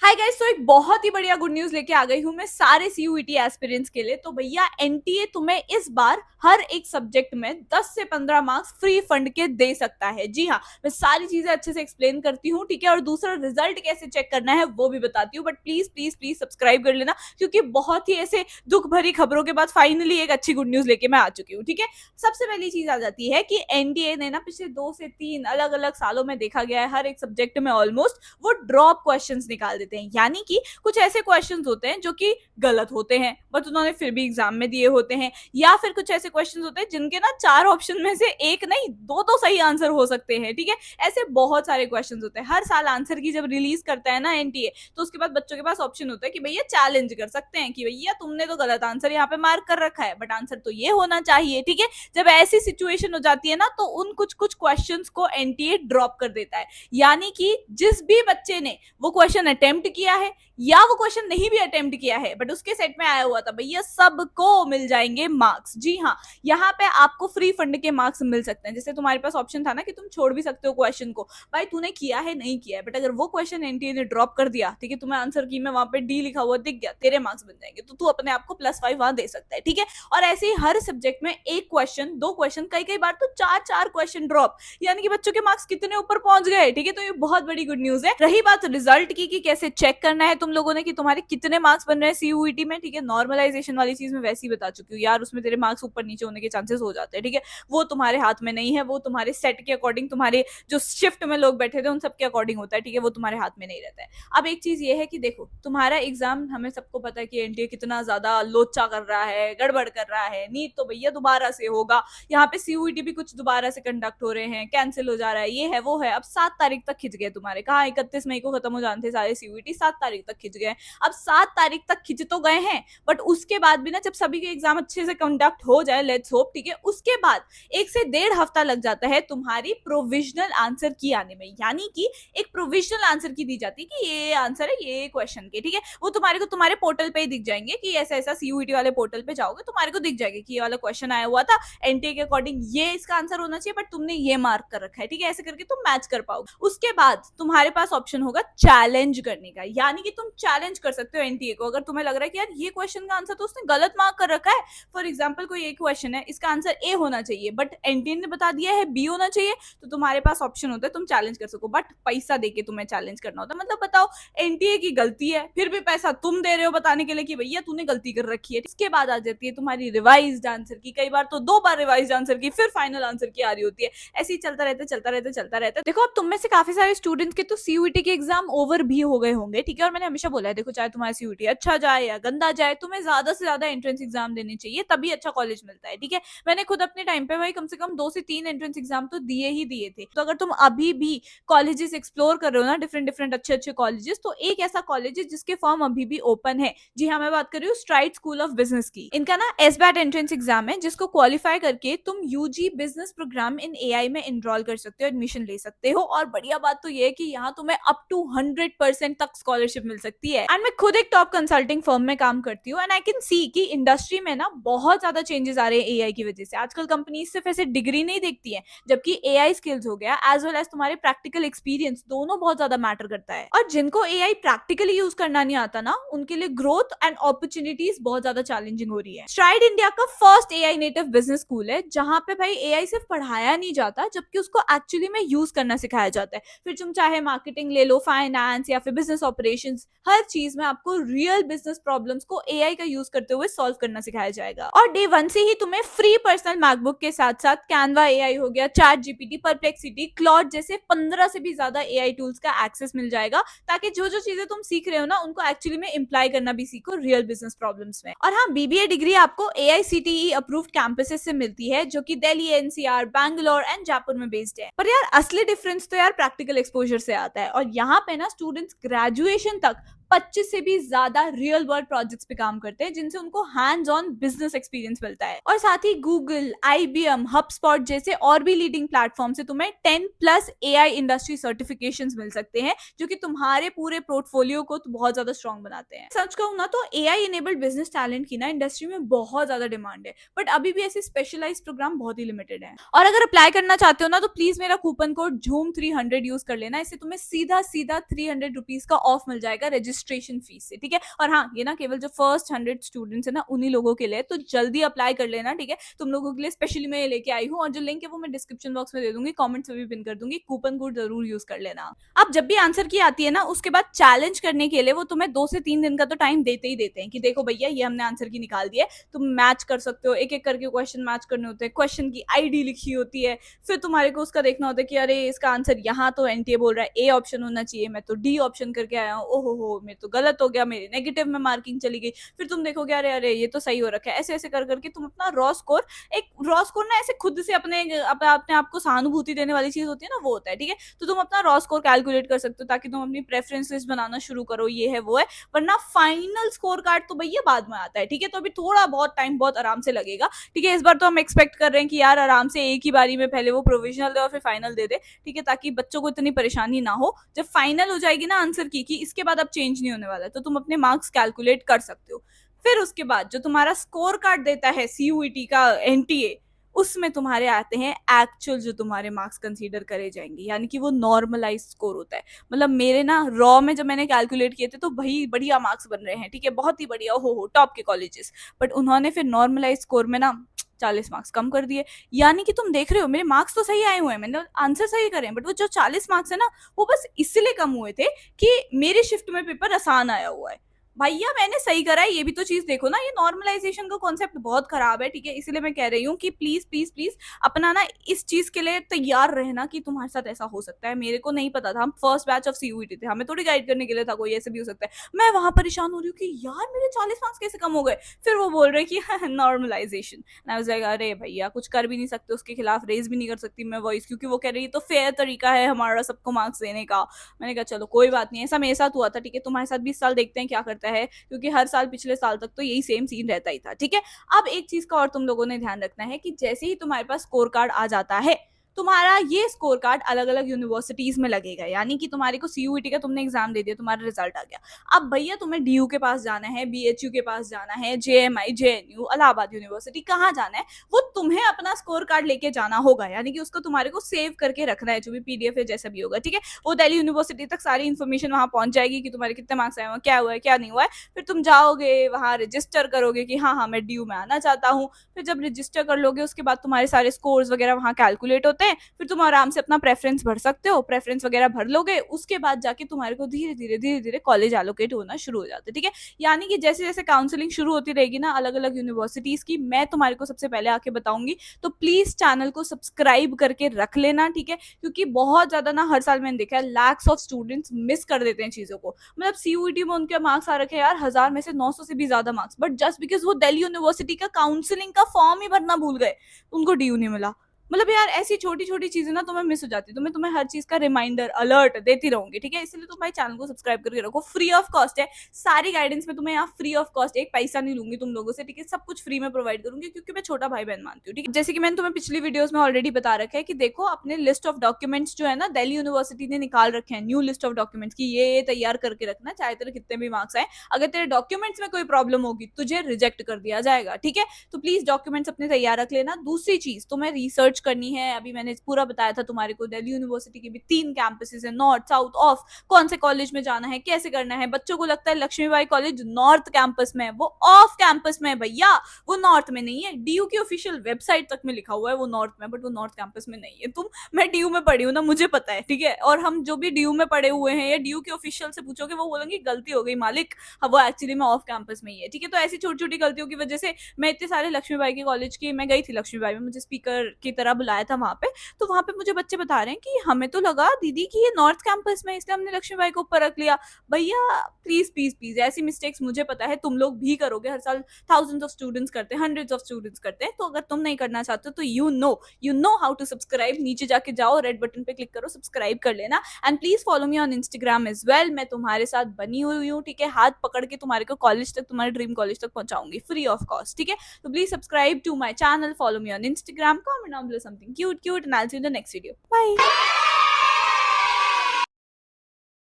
Hi guys, तो एक बहुत ही बढ़िया गुड न्यूज लेके आ गई हूँ मैं सारे सीयूईटी एस्पिरेंट्स के लिए। तो भैया एनटीए तुम्हें इस बार हर एक सब्जेक्ट में 10 से 15 मार्क्स फ्री फंड के दे सकता है। जी हाँ, मैं सारी चीजें अच्छे से एक्सप्लेन करती हूँ, ठीक है। और दूसरा रिजल्ट कैसे चेक करना है वो भी बताती हूँ, but please please please subscribe कर लेना, क्योंकि बहुत ही ऐसे दुख भरी खबरों के बाद फाइनली एक अच्छी गुड न्यूज लेके मैं आ चुकी हूँ, ठीक है। सबसे पहली चीज आ जाती है कि एनडीए ने ना पिछले 2 से 3 अलग अलग सालों में देखा गया है, हर एक सब्जेक्ट में ऑलमोस्ट वो ड्रॉप क्वेश्चंस निकाल देते हैं। यानी कि कुछ ऐसे क्वेश्चंस होते हैं जो कि गलत होते हैं बट उन्होंने फिर भी एग्जाम में दिए होते हैं, या फिर कुछ ऐसे क्वेश्चंस होते हैं जिनके ना 4 ऑप्शन में से एक नहीं दो तो सही आंसर हो सकते हैं, ठीक है। ऐसे बहुत सारे क्वेश्चंस होते हैं। हर साल आंसर की जब रिलीज करता है ना एनटीए, तो उसके बाद बच्चों के पास ऑप्शन होता है कि भैया चैलेंज कर सकते हैं कि भैया तुमने तो गलत आंसर यहाँ पे मार्क कर रखा है, बट आंसर तो ये होना चाहिए, ठीक है। जब ऐसी सिचुएशन हो जाती है ना, तो उन कुछ कुछ क्वेश्चंस को एनटीए ड्रॉप कर देता है। यानी कि जिस भी बच्चे ने वो क्वेश्चन अटेम्प्ट किया है या वो क्वेश्चन नहीं भी अटेम्प्ट किया है बट उसके सेट में आया हुआ था, भैया सबको मिल जाएंगे मार्क्स। जी हाँ, यहाँ पे आपको फ्री फंड के मार्क्स मिल सकते हैं। जैसे तुम्हारे पास ऑप्शन था ना कि तुम छोड़ भी सकते हो क्वेश्चन को, भाई तूने किया है नहीं किया है, बट अगर वो क्वेश्चन एनटीए ने ड्रॉप कर दिया, ठीक है, तुम्हें आंसर की में वहां पे डी लिखा हुआ दिख गया, तेरे मार्क्स बन जाएंगे, तो तू अपने आप को +5 वहां दे सकता है, ठीक है। और ऐसे ही हर सब्जेक्ट में एक क्वेश्चन, दो क्वेश्चन, कई कई बार तो 4 क्वेश्चन ड्रॉप, यानी कि बच्चों के मार्क्स कितने ऊपर पहुंच गए, ठीक है। तो ये बहुत बड़ी गुड न्यूज है। रही बात रिजल्ट की कि कैसे चेक करना है तुम लोगों ने कि तुम्हारे कितने मार्क्स बन रहे हैं सीयूईटी में, ठीक है। नॉर्मलाइजेशन वाली चीज में वैसे ही बता चुकी हूँ यार, उसमें तेरे मार्क्स ऊपर नीचे होने के चांसेस हो जाते हैं, ठीक है। वो तुम्हारे हाथ में नहीं है, वो तुम्हारे सेट के अकॉर्डिंग, तुम्हारे जो शिफ्ट में लोग बैठे थे उन सबके अकॉर्डिंग होता है, ठीक है। वो तुम्हारे हाथ में नहीं रहता है। अब एक चीज ये है कि देखो, तुम्हारा एग्जाम हमें सबको पता है कि एनटीए कितना ज्यादा लोचा कर रहा है, गड़बड़ कर रहा है। नीट तो भैया दोबारा से होगा, यहाँ पे सीयूईटी भी कुछ दोबारा से कंडक्ट हो रहे हैं, कैंसिल हो जा रहा है, ये है वो है। अब 7 तारीख तक खिंच गए तुम्हारे, कहा 31 मई को खत्म हो जाते सारे सीयूईटी, 7 तारीख तक खिंच गए। अब 7 तारीख तक खिंच तो गए हैं, बट उसके बाद भी ना जब सभी के एग्जाम अच्छे से कंडक्ट हो जाए, लेट्स होप, ठीक है, उसके बाद 1 से 1.5 हफ्ता लग जाता है तुम्हारी प्रोविजनल आंसर की आने में। यानी कि एक प्रोविजनल आंसर की दी जाती है कि ये आंसर है ये क्वेश्चन के, ठीक है। वो तुम्हारे को तुम्हारे पोर्टल पे ही दिख जाएंगे कि ऐसा ऐसा, सीयूईटी वाले पोर्टल पे जाओगे तुम्हारे को दिख जाएगा कि ये वाला क्वेश्चन आया हुआ था, एनटीए के अकॉर्डिंग ये इसका आंसर होना चाहिए, बट तुमने ये मार्क कर रखा है, ठीक है। ऐसे करके तुम मैच कर पाओगे। उसके बाद तुम्हारे पास ऑप्शन होगा चैलेंज करने का, यानी कि तुम चैलेंज कर सकते हो एनटीए को। अगर तुम्हें लग रहा है कि यार ये क्वेश्चन का आंसर तो उसने गलत मार्क कर रखा है, फॉर एग्जाम्पल कोई एक क्वेश्चन है, इसका आंसर ए होना चाहिए बट एनटीए ने बता दिया है बी होना चाहिए, तो तुम्हारे पास ऑप्शन होता है तुम चैलेंज कर सको, बट पैसा देके तुम्हें चैलेंज करना होता है। मतलब बताओ, एनटीए की गलती है फिर भी पैसा तुम दे रहे हो बताने के लिए कि भैया तूने गलती कर रखी है। इसके बाद आ जाती है तुम्हारी रिवाइज्ड आंसर की, कई बार तो 2 बार रिवाइज्ड आंसर की, फिर फाइनल आंसर की आ रही होती है। ऐसे ही चलता रहता है चलता रहता है चलता रहता है। देखो, अब तुम में से काफी सारे स्टूडेंट्स के तो सीयूईटी के एग्जाम ओवर भी हो गए होंगे, ठीक है। और मैंने हमेशा बोला है, देखो चाहे तुम्हारा सीयूईटी अच्छा जाए या गंदा जाए, तुम्हें ज्यादा से ज्यादा एंट्रेंस एग्जाम देने चाहिए, तभी अच्छा कॉलेज मिलता है, ठीक है। मैंने खुद अपने टाइम पे भाई कम से कम 2 से 3 एंट्रेंस एग्जाम तो दिए ही दिए थे। तो अगर तुम अभी भी कॉलेजेस एक्सप्लोर कर रहे हो ना, डिफरेंट डिफरेंट अच्छे अच्छे कॉलेजेस, तो एक ऐसा कॉलेज है जिसके फॉर्म अभी भी ओपन है। जी हाँ, मैं बात कर रही हूँ स्ट्राइड स्कूल ऑफ बिजनेस की। इनका ना एसबैट एंट्रेंस एग्जाम है, जिसको क्वालिफाई करके तुम यूजी बिजनेस प्रोग्राम इन एआई में एनरोल कर सकते हो, एडमिशन ले सकते हो। और बढ़िया बात तो ये है कि यहाँ तुम्हें अप टू 100% तक स्कॉलरशिप मिल सकती है। एंड मैं खुद एक टॉप कंसल्टिंग फर्म में काम करती हूँ, एंड आई कैन सी कि इंडस्ट्री में ना बहुत ज्यादा चेंजेस आ रहे हैं एआई की वजह से। आजकल कंपनी सिर्फ ऐसे डिग्री नहीं देखती है, जबकि एआई स्किल्स हो गया एज वेल एज तुम्हारे प्रैक्टिकल एक्सपीरियंस, दोनों बहुत ज्यादा मैटर करता है। और जिनको एआई प्रैक्टिकली यूज करना नहीं आता ना, उनके लिए ग्रोथ एंड अपॉर्चुनिटीज बहुत ज्यादा चैलेंजिंग हो रही है। स्ट्राइड इंडिया का first AI native business school है, जहां पे भाई एआई सिर्फ पढ़ाया नहीं जाता, जबकि उसको एक्चुअली में यूज करना सिखाया जाता है। फिर तुम चाहे मार्केटिंग ले लो, फाइनेंस या फिर बिजनेस ऑपरेशंस, हर चीज में आपको रियल बिजनेस प्रॉब्लम्स को एआई का यूज करते हुए सॉल्व करना सिखाया जाएगा। और डे 1 से ही तुम्हें फ्री पर्सनल मैकबुक के साथ साथ कैनवा एआई हो गया, चैट जीपीटी, परप्लेक्सिटी, क्लॉड जैसे 15 से भी ज्यादा एआई टूल्स का एक्सेस मिल जाएगा, ताकि जो जो चीजें तुम सीख रहे हो ना, उनको एक्चुअली में इम्प्लाई करना भी सीखो रियल बिजनेस प्रॉब्लम्स में। और हाँ, बीबीए डिग्री आपको एआईसीटीई अप्रूव्ड कैंपसेस से मिलती है, जो कि दिल्ली, एनसीआर, बैंगलोर एंड जयपुर में बेस्ड है। पर यार असली डिफरेंस तो यार प्रैक्टिकल एक्सपोजर से आता है। और यहाँ पे ना स्टूडेंट्स ग्रेजुएशन तक 25 से भी ज्यादा रियल वर्ल्ड प्रोजेक्ट्स पे काम करते हैं, जिनसे उनको हैंड्स ऑन बिजनेस एक्सपीरियंस मिलता है। और साथ ही गूगल, आईबीएम, हबस्पॉट जैसे और भी लीडिंग प्लेटफॉर्म से तुम्हें 10+ एआई इंडस्ट्री सर्टिफिकेशंस मिल सकते हैं, जो कि तुम्हारे पूरे पोर्टफोलियो को तो बहुत ज्यादा स्ट्रॉन्ग बनाते हैं। सच कहूँ ना, तो एआई इनेबल्ड बिजनेस टैलेंट की ना इंडस्ट्री में बहुत ज्यादा डिमांड है, बट अभी भी ऐसे स्पेशलाइज्ड प्रोग्राम बहुत ही लिमिटेड है। और अगर अप्लाई करना चाहते हो ना, तो प्लीज मेरा कूपन कोड झूम 300 यूज कर लेना। इससे तुम्हें सीधा सीधा 300 रुपीज का ऑफ मिल जाएगा रजिस्ट्रेशन रजिस्ट्रेशन फीस से, ठीक है। और हाँ, ये ना केवल जो फर्स्ट 100 स्टूडेंट्स है ना उन्हीं लोगों के लिए, तो जल्दी अप्लाई कर लेना, ठीक है। तुम लोगों के लिए स्पेशली मैं ये लेके आई हूँ, और जो लिंक है वो मैं डिस्क्रिप्शन बॉक्स में दे दूंगी, कमेंट्स में भी पिन कर दूंगी, कूपन कोड जरूर यूज कर लेना। अब जब भी आंसर की आती है ना, उसके बाद चैलेंज करने के लिए वो तुम्हें 2 से 3 दिन का तो टाइम देते ही देते हैं कि देखो भैया ये हमने आंसर की निकाल दी है, तुम मैच कर सकते हो, एक एक करके क्वेश्चन मैच करने होते हैं, क्वेश्चन की आईडी लिखी होती है, फिर तुम्हारे को उसका देखना होता है कि अरे इसका आंसर यहाँ तो एनटीए बोल रहा है ए ऑप्शन होना चाहिए, मैं तो डी ऑप्शन करके आया हूँ, ओहो हो मेरे तो गलत हो गया, मेरे नेगेटिव में मार्किंग चली गई, फिर तुम देखोगे अरे अरे ये तो सही हो रखा है, ऐसे ऐसे कर करके तुम अपना रॉ स्कोर ना ऐसे खुद से अपने आप को सहानुभूति देने वाली चीज होती है ना, वो होता है, ठीक है। तो तुम अपना रॉ स्कोर कैलकुलेट कर सकते हो ताकि तुम अपनी प्रेफरेंस लिस्ट बनाना शुरू करो, ये है वो है, वरना फाइनल स्कोर कार्ड तो भैया बाद में आता है, ठीक है। तो अभी थोड़ा बहुत टाइम बहुत आराम से लगेगा, ठीक है। इस बार तो हम एक्सपेक्ट कर रहे हैं कि यार आराम से एक ही बारी में पहले वो प्रोविजनल दे और फिर फाइनल दे दे, ठीक है, ताकि बच्चों को इतनी परेशानी ना हो। जब फाइनल हो जाएगी ना आंसर की कि इसके बाद अब चेंज नहीं होने वाला है, तो तुम अपने मार्क्स कैलकुलेट कर सकते हो। फिर उसके बाद जो तुम्हारा स्कोर कार्ड देता है सीयूईटी का एनटीए, उसमें तुम्हारे आते हैं एक्चुअल जो तुम्हारे मार्क्स कंसीडर करे जाएंगे, यानी कि वो नॉर्मलाइज स्कोर होता है। मतलब मेरे ना रॉ में जब मैंने कैलकुलेट किए थे तो भाई बढ़िया मार्क्स बन रहे हैं, ठीक है, बहुत ही बढ़िया, हो टॉप के कॉलेजेस। बट उन्होंने फिर नॉर्मलाइज स्कोर में ना 40 मार्क्स कम कर दिए, यानी कि तुम देख रहे हो मेरे मार्क्स तो सही आए हुए हैं, मैंने आंसर सही करे, बट वो जो 40 मार्क्स है ना वो बस इसलिए कम हुए थे कि मेरे शिफ्ट में पेपर आसान आया हुआ है। भैया मैंने सही करा है, ये भी तो चीज देखो ना, ये नॉर्मलाइजेशन का कॉन्सेप्ट बहुत खराब है, ठीक है। इसलिए मैं कह रही हूँ कि प्लीज प्लीज प्लीज अपना ना इस चीज के लिए तैयार रहना कि तुम्हारे साथ ऐसा हो सकता है। मेरे को नहीं पता था, हम फर्स्ट बैच ऑफ सीयूईटी थे, हमें थोड़ी गाइड करने के लिए था कोई ऐसे भी हो सकता है। मैं वहां परेशान हो रही हूँ कि यार मेरे 40 मार्क्स कैसे कम हो गए, फिर वो बोल रहे कि नॉर्मलाइजेशन। आई वाज लाइक अरे भैया कुछ कर भी नहीं सकते, उसके खिलाफ रेज भी नहीं कर सकती मैं वॉइस, क्योंकि वो कह रही है तो फेयर तरीका है हमारा सबको मार्क्स देने का। मैंने कहा चलो कोई बात नहीं, ऐसा मेरे साथ हुआ था, ठीक है, तुम्हारे साथ भी इस साल देखते हैं क्या करता है, क्योंकि हर साल पिछले साल तक तो यही सेम सीन रहता ही था, ठीक है। अब एक चीज का और तुम लोगों ने ध्यान रखना है कि जैसे ही तुम्हारे पास स्कोर कार्ड आ जाता है, तुम्हारा ये स्कोर कार्ड अलग अलग यूनिवर्सिटीज में लगेगा, यानी कि तुम्हारे को सीयूईटी का तुमने एग्जाम दे दिया, तुम्हारा रिजल्ट आ गया, अब भैया तुम्हें डीयू के पास जाना है, बीएचयू के पास जाना है, जेएमआई, जेएनयू, इलाहाबाद यूनिवर्सिटी, कहाँ जाना है वो तुम्हें अपना स्कोर कार्ड लेके जाना होगा, यानी कि उसको तुम्हारे को सेव करके रखना है, जो भी पीडीएफ है जैसा भी होगा, ठीक है। वो दिल्ली यूनिवर्सिटी तक सारी इन्फॉर्मेशन वहां पहुंच जाएगी कि तुम्हारे कितने मार्क्स आए हुए, क्या हुआ है क्या नहीं हुआ है। फिर तुम जाओगे वहां रजिस्टर करोगे कि हाँ हाँ मैं डीयू में आना चाहता हूँ, फिर जब रजिस्टर कर लोगे उसके बाद तुम्हारे सारे स्कोर्स वगैरह वहां कैलकुलेट होते हैं, फिर तुम आराम से अपना प्रेफरेंस भर सकते हो, प्रेफरेंस वगैरह भर लोगे, उसके बाद जाके तुम्हारे को धीरे धीरे कॉलेज एलोकेट होना शुरू हो जाता है, ठीक है। यानी कि जैसे जैसे काउंसलिंग शुरू होती रहेगी ना अलग अलग यूनिवर्सिटीज की, मैं तुम्हारे को सबसे पहले आके बताऊंगी, तो प्लीज चैनल को सब्सक्राइब करके रख लेना, ठीक है, क्योंकि बहुत ज्यादा ना हर साल मैंने देखा है लैक्स ऑफ स्टूडेंट्स मिस कर देते हैं चीजों को। मतलब सीयूईटी में उनके मार्क्स आ रखे हैं यार 1000 में से 900 से भी ज्यादा मार्क्स, बट जस्ट बिकॉज वो दिल्ली यूनिवर्सिटी का काउंसलिंग का फॉर्म ही भरना भूल गए, उनको डीयू नहीं मिला। मतलब यार ऐसी छोटी छोटी चीजें ना तुम्हें मिस हो जाती है, तो मैं तुम्हें हर चीज का रिमाइंडर अलर्ट देती रहूंगी, ठीक है। इसलिए तुम भाई चैनल को सब्सक्राइब करके रखो, फ्री ऑफ कॉस्ट है सारी गाइडेंस में, तुम्हें यहाँ फ्री ऑफ कॉस्ट, एक पैसा नहीं लूंगी तुम लोगों से, ठीक है, सब कुछ फ्री में प्रोवाइड करूंगी क्योंकि मैं छोटा भाई बहन मानती हूँ, ठीक है। जैसे कि मैंने तुम्हें पिछली वीडियोस में ऑलरेडी बता रखा है कि देखो अपने लिस्ट ऑफ डॉक्यूमेंट्स जो है ना दिल्ली यूनिवर्सिटी ने निकाल रखे हैं, न्यू लिस्ट ऑफ डॉक्यूमेंट्स की, ये तैयार करके रखना, चाहे तेरे कितने भी मार्क्स आए, अगर तेरे डॉक्यूमेंट्स में कोई प्रॉब्लम होगी तुझे रिजेक्ट कर दिया जाएगा, ठीक है। तो प्लीज डॉक्यूमेंट्स अपने तैयार रख लेना। दूसरी चीज तुम्हें रिसर्च करनी है, अभी मैंने पूरा बताया था तुम्हारे को, दिल्ली यूनिवर्सिटी के भी 3 कैंपसेस है, नॉर्थ साउथ ऑफ, कौन से कॉलेज में जाना है, कैसे करना है। बच्चों को लगता है लक्ष्मीबाई कॉलेज नॉर्थ कैंपस में है, वो ऑफ कैंपस में है भैया, वो नॉर्थ में नहीं है। डीयू की ऑफिशियल वेबसाइट तक में लिखा हुआ है वो नॉर्थ में, बट वो नॉर्थ कैंपस में नहीं है। मैं डीयू में पढ़ी हूँ ना, मुझे पता है, ठीक है। और हम जो भी डीयू में पढ़े हुए हैं या डीयू के ऑफिशियल से पूछोगे वो बोलेंगे गलती हो गई मालिक, वो एक्चुअली में ऑफ कैंपस में ही है, ठीक है। तो ऐसी छोटी छोटी गलतियों की वजह से मैं इतने सारे लक्ष्मीबाई के कॉलेज की, मैं गई थी लक्ष्मीबाई में, मुझे स्पीकर की तरह बुलाया था वहां पे, तो वहां पे मुझे बच्चे बता रहे हैं कि हमें तो लगा दीदी कि ये नॉर्थ कैंपस में, इसलिए हमने लक्ष्मीबाई को ऊपर रख लिया। भैया प्लीज प्लीज प्लीज, ऐसी मिस्टेक्स मुझे पता है तुम लोग भी करोगे, हर साल थाउजेंड्स ऑफ स्टूडेंट्स करते हैं, हंड्रेड्स ऑफ स्टूडेंट्स करते हैं। तो अगर तुम नहीं करना चाहते तो you know how to subscribe, नीचे जाके जाओ रेड बटन पे क्लिक करो, सब्सक्राइब कर लेना, and please follow me on Instagram as well. मैं तुम्हारे साथ बनी हुई हूँ, ठीक है, हाथ पकड़ के तुम्हारे को कॉलेज तक, तुम्हारे ड्रीम कॉलेज तक पहुंचाऊंगी फ्री ऑफ कॉस्ट, ठीक है। तो please subscribe to my channel, follow me on Instagram, comment down below something cute and I will see you in the next video, bye.